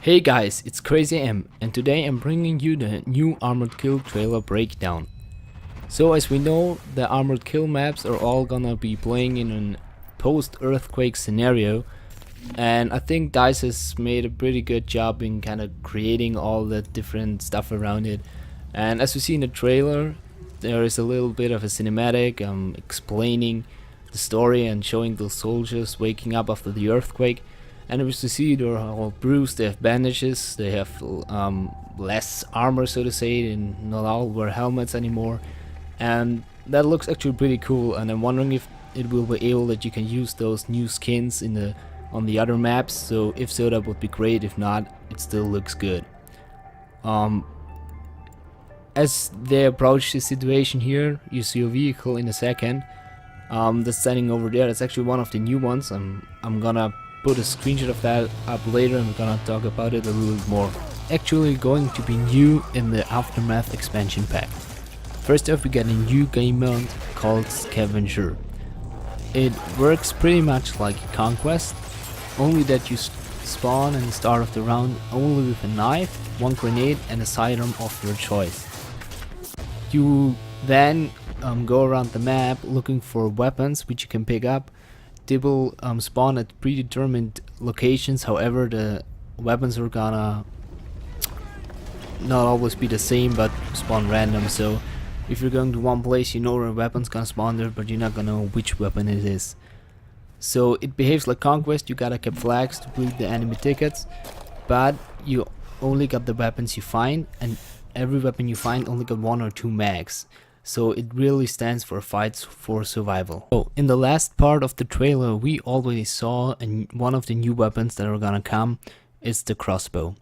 Hey guys, it's Crazy M, and today I'm bringing you the new Armored Kill trailer breakdown. So as we know, the Armored Kill maps are all gonna be playing in an post-earthquake scenario, and I think DICE has made a pretty good job in kind of creating all the different stuff around it. And as we see in the trailer, there is a little bit of a cinematic explaining the story and showing the soldiers waking up after the earthquake. And as you see, they're all bruised, they have bandages, they have less armor, so to say, and not all wear helmets anymore. And that looks actually pretty cool, and I'm wondering if it will be able that you can use those new skins on the other maps. So if so, that would be great. If not, it still looks good. As they approach the situation here, you see a vehicle in a second that's standing over there. It's actually one of the new ones. I'm gonna put a screenshot of that up later and we're gonna talk about it a little bit more. Actually going to be new in the Aftermath expansion pack. First off, we get a new game mode called Scavenger. It works pretty much like Conquest, only that you spawn and start off the round only with a knife, one grenade and a sidearm of your choice. You then go around the map looking for weapons which you can pick up. They will spawn at predetermined locations, however the weapons are gonna not always be the same but spawn random. So if you're going to one place, you know where a weapon's gonna spawn there, but you're not gonna know which weapon it is. So it behaves like Conquest. You gotta keep flags to read the enemy tickets, but you only got the weapons you find, and every weapon you find only got 1 or 2 mags. So it really stands for fights for survival. So in the last part of the trailer, we already saw one of the new weapons that are gonna come is the crossbow.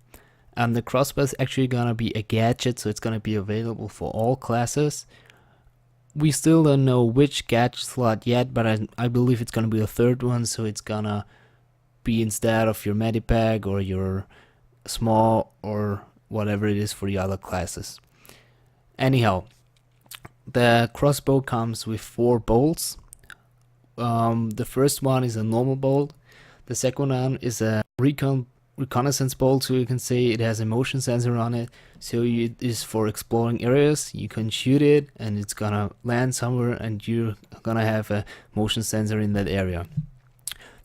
And the crossbow is actually gonna be a gadget, so it's gonna be available for all classes. We still don't know which gadget slot yet, but I believe it's gonna be a third one, so it's gonna be instead of your medipack or your small or whatever it is for the other classes. Anyhow, the crossbow comes with 4 bolts. The first one is a normal bolt. The second one is a reconnaissance bolt, so you can say it has a motion sensor on it. So it is for exploring areas. You can shoot it and it's gonna land somewhere and you're gonna have a motion sensor in that area.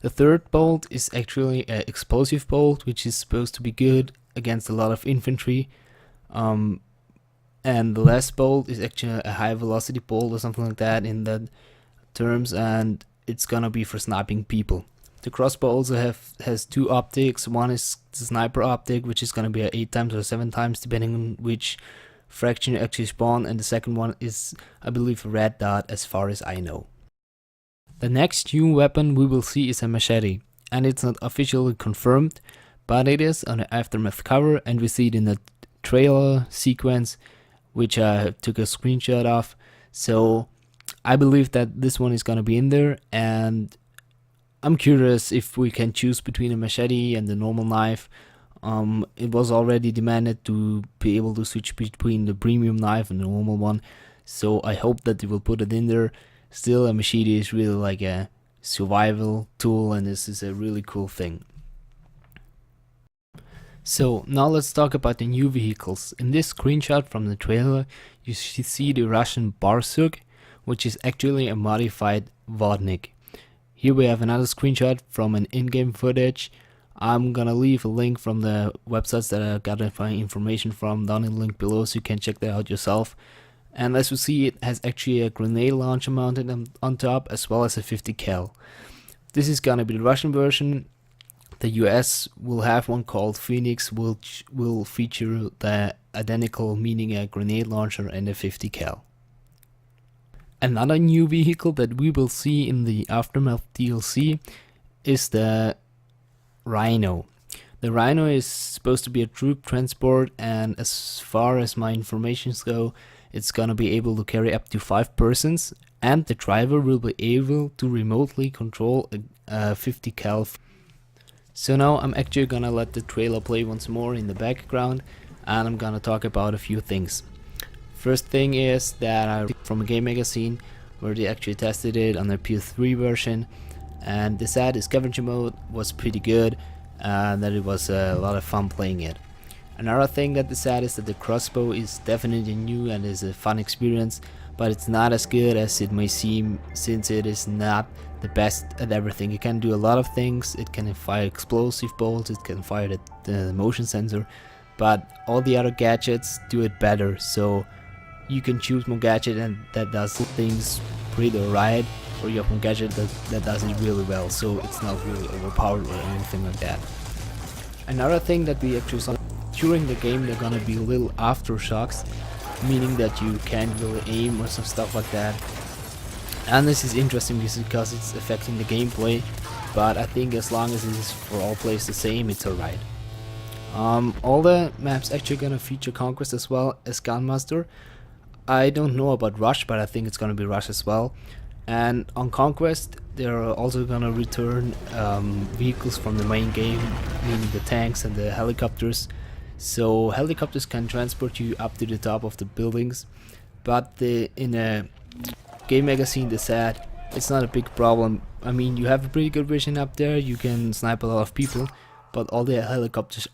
The third bolt is actually an explosive bolt, which is supposed to be good against a lot of infantry. And the last bolt is actually a high velocity bolt or something like that in that terms, and it's gonna be for sniping people. The crossbow also has 2 optics. One is the sniper optic, which is gonna be a 8 times or 7 times depending on which fraction you actually spawn, and the second one is, I believe, a red dot as far as I know. The next new weapon we will see is a machete, and it's not officially confirmed, but it is on the Aftermath cover, and we see it in the trailer sequence, which I took a screenshot of. So I believe that this one is gonna be in there, and I'm curious if we can choose between a machete and the normal knife. It was already demanded to be able to switch between the premium knife and the normal one, so I hope that they will put it in there. Still, a machete is really like a survival tool, and this is a really cool thing. So now let's talk about the new vehicles. In this screenshot from the trailer, you see the Russian Barsuk, which is actually a modified Vodnik. Here we have another screenshot from an in-game footage. I'm gonna leave a link from the websites that I got information from down in the link below, so you can check that out yourself. And as you see, it has actually a grenade launcher mounted on top, as well as a 50 cal. This is gonna be the Russian version. The US will have one called Phoenix, which will feature the identical, meaning a grenade launcher and a 50 cal. Another new vehicle that we will see in the Aftermath DLC is the Rhino. The Rhino is supposed to be a troop transport, and as far as my informations go, it's gonna be able to carry up to 5 persons, and the driver will be able to remotely control a 50 cal. So now I'm actually gonna let the trailer play once more in the background, and I'm gonna talk about a few things. First thing is that I from a game magazine where they actually tested it on their BF3 version, and they said the scavenger mode was pretty good. and that it was a lot of fun playing it. Another thing that is sad is that the crossbow is definitely new and is a fun experience, but it's not as good as it may seem, since it is not the best at everything. It can do a lot of things. It can fire explosive bolts, it can fire the motion sensor, but all the other gadgets do it better. So you can choose one gadget and that does things pretty alright, or you have one gadget that does it really well, so it's not really overpowered or anything like that. Another thing that we actually saw during the game, they're gonna be little aftershocks, meaning that you can't really aim or some stuff like that. And this is interesting because it's affecting the gameplay, but I think as long as it is for all players the same, it's alright. All the maps actually gonna feature Conquest as well as Gunmaster. I don't know about Rush, but I think it's gonna be Rush as well. And on Conquest, they're also gonna return vehicles from the main game, meaning the tanks and the helicopters. So helicopters can transport you up to the top of the buildings, but in a game magazine they said it's not a big problem. I mean, you have a pretty good vision up there, you can snipe a lot of people, but all the helicopters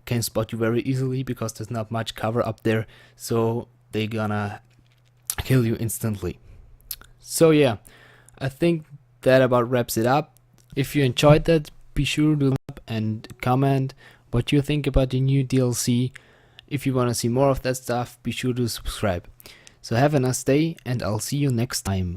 can spot you very easily because there's not much cover up there, so they're gonna kill you instantly. So yeah, I think that about wraps it up. If you enjoyed that, be sure to like and comment what you think about the new DLC. If you want to see more of that stuff, be sure to subscribe. So have a nice day, and I'll see you next time.